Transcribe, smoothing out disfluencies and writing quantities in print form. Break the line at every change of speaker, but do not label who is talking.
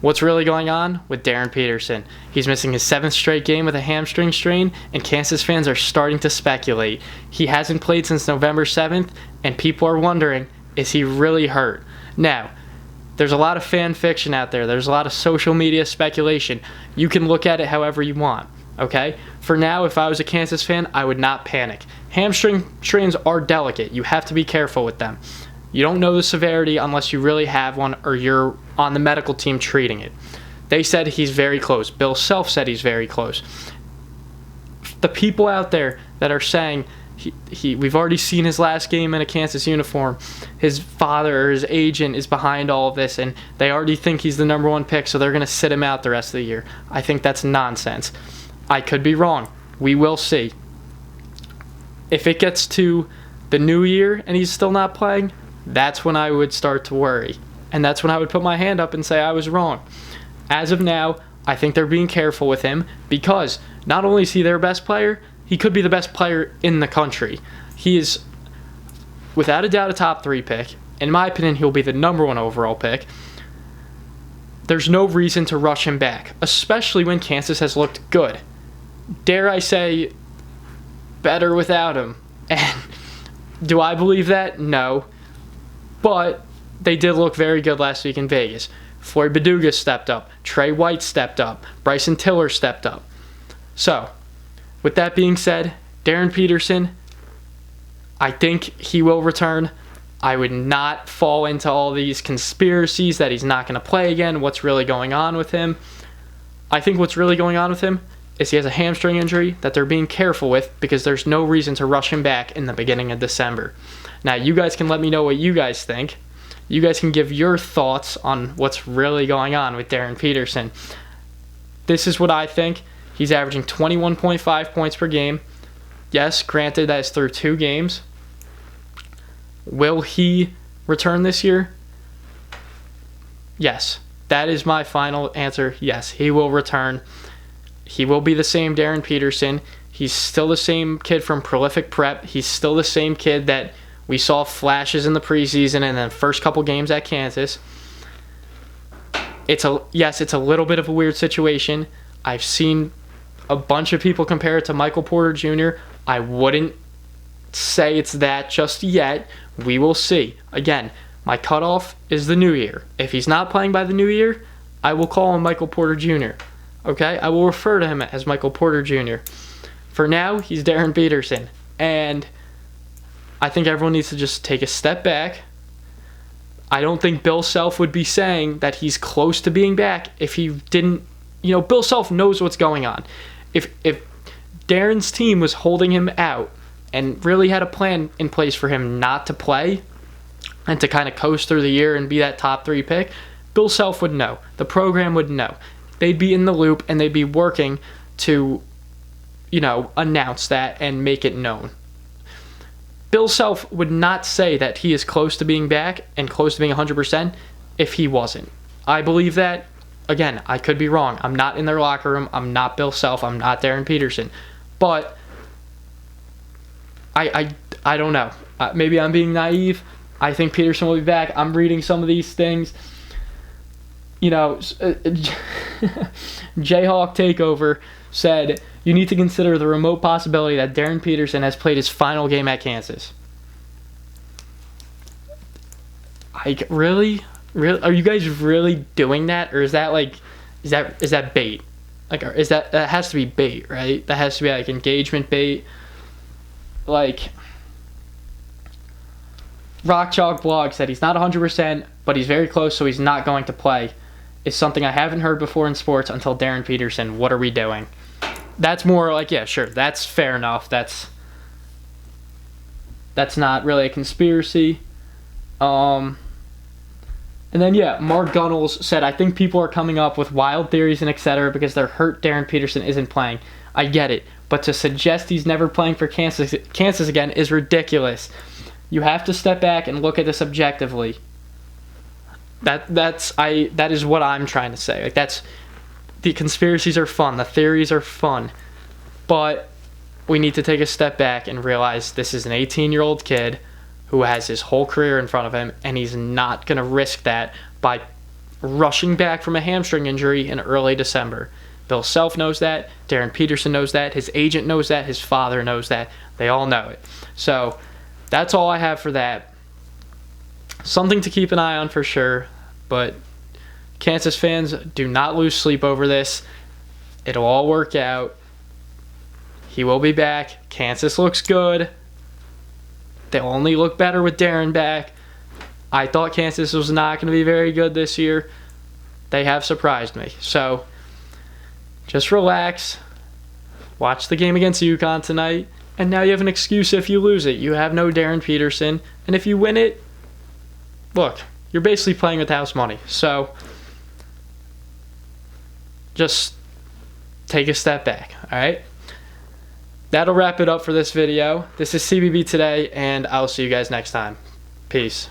What's really going on with Darryn Peterson? He's missing his 7th straight game with a hamstring strain, and Kansas fans are starting to speculate. He hasn't played since November 7th, and people are wondering, is he really hurt? Now, there's a lot of fan fiction out there. There's a lot of social media speculation. You can look at it however you want, okay? For now, if I was a Kansas fan, I would not panic. Hamstring strains are delicate. You have to be careful with them. You don't know the severity unless you really have one or you're on the medical team treating it. They said he's very close. Bill Self said he's very close. The people out there that are saying we've already seen his last game in a Kansas uniform, his father or his agent is behind all of this, and they already think he's the number 1 pick, so they're going to sit him out the rest of the year. I think that's nonsense. I could be wrong. We will see. If it gets to the new year and he's still not playing, that's when I would start to worry. And that's when I would put my hand up and say I was wrong. As of now, I think they're being careful with him because not only is he their best player, he could be the best player in the country. He is, without a doubt, a top 3 pick. In my opinion, he'll be the number 1 overall pick. There's no reason to rush him back, especially when Kansas has looked good. Dare I say, better without him. And do I believe that? No. But they did look very good last week in Vegas. Floyd Beduga stepped up. Trey White stepped up. Bryson Tiller stepped up. So, with that being said, Darryn Peterson, I think he will return. I would not fall into all these conspiracies that he's not going to play again. What's really going on with him? I think what's really going on with him is he has a hamstring injury that they're being careful with because there's no reason to rush him back in the beginning of December. Now, you guys can let me know what you guys think. You guys can give your thoughts on what's really going on with Darryn Peterson. This is what I think. He's averaging 21.5 points per game. Yes, granted, that is through 2 games. Will he return this year? Yes. That is my final answer. Yes, he will return. He will be the same Darryn Peterson. He's still the same kid from Prolific Prep. He's still the same kid that we saw flashes in the preseason and then first couple games at Kansas. It's a little bit of a weird situation. I've seen a bunch of people compare it to Michael Porter Jr. I wouldn't say it's that just yet. We will see. Again, my cutoff is the new year. If he's not playing by the new year, I will call him Michael Porter Jr. Okay? I will refer to him as Michael Porter Jr. For now, he's Darryn Peterson. And I think everyone needs to just take a step back. I don't think Bill Self would be saying that he's close to being back if he didn't. Bill Self knows what's going on. If Darren's team was holding him out and really had a plan in place for him not to play and to kind of coast through the year and be that top 3 pick, Bill Self would know. The program would know. They'd be in the loop and they'd be working to, announce that and make it known. Bill Self would not say that he is close to being back and close to being 100% if he wasn't. I believe that. Again, I could be wrong. I'm not in their locker room. I'm not Bill Self. I'm not Darryn Peterson. But I don't know. Maybe I'm being naive. I think Peterson will be back. I'm reading some of these things. Jayhawk Takeover said, you need to consider the remote possibility that Darryn Peterson has played his final game at Kansas. Really? Are you guys really doing that? Or is that is that bait? That has to be bait, right? That has to be engagement bait. Rock Chalk Blog said he's not 100%, but he's very close, so he's not going to play. Is something I haven't heard before in sports until Darryn Peterson. What are we doing? That's more yeah, sure, that's fair enough. That's not really a conspiracy. And then, Mark Gunnels said, I think people are coming up with wild theories and etc. because they're hurt Darryn Peterson isn't playing. I get it, but to suggest he's never playing for Kansas again is ridiculous. You have to step back and look at this objectively. That is what I'm trying to say. The conspiracies are fun, the theories are fun, but we need to take a step back and realize this is an 18-year-old kid who has his whole career in front of him, and he's not going to risk that by rushing back from a hamstring injury in early December. Bill Self knows that. Darryn Peterson knows that. His agent knows that. His father knows that. They all know it. So that's all I have for that. Something to keep an eye on for sure. But Kansas fans, do not lose sleep over this. It'll all work out. He will be back. Kansas looks good. They'll only look better with Darryn back. I thought Kansas was not going to be very good this year. They have surprised me. So just relax. Watch the game against UConn tonight. And now you have an excuse if you lose it. You have no Darryn Peterson. And if you win it, look, you're basically playing with house money. So just take a step back, all right? That'll wrap it up for this video. This is CBB Today, and I'll see you guys next time. Peace.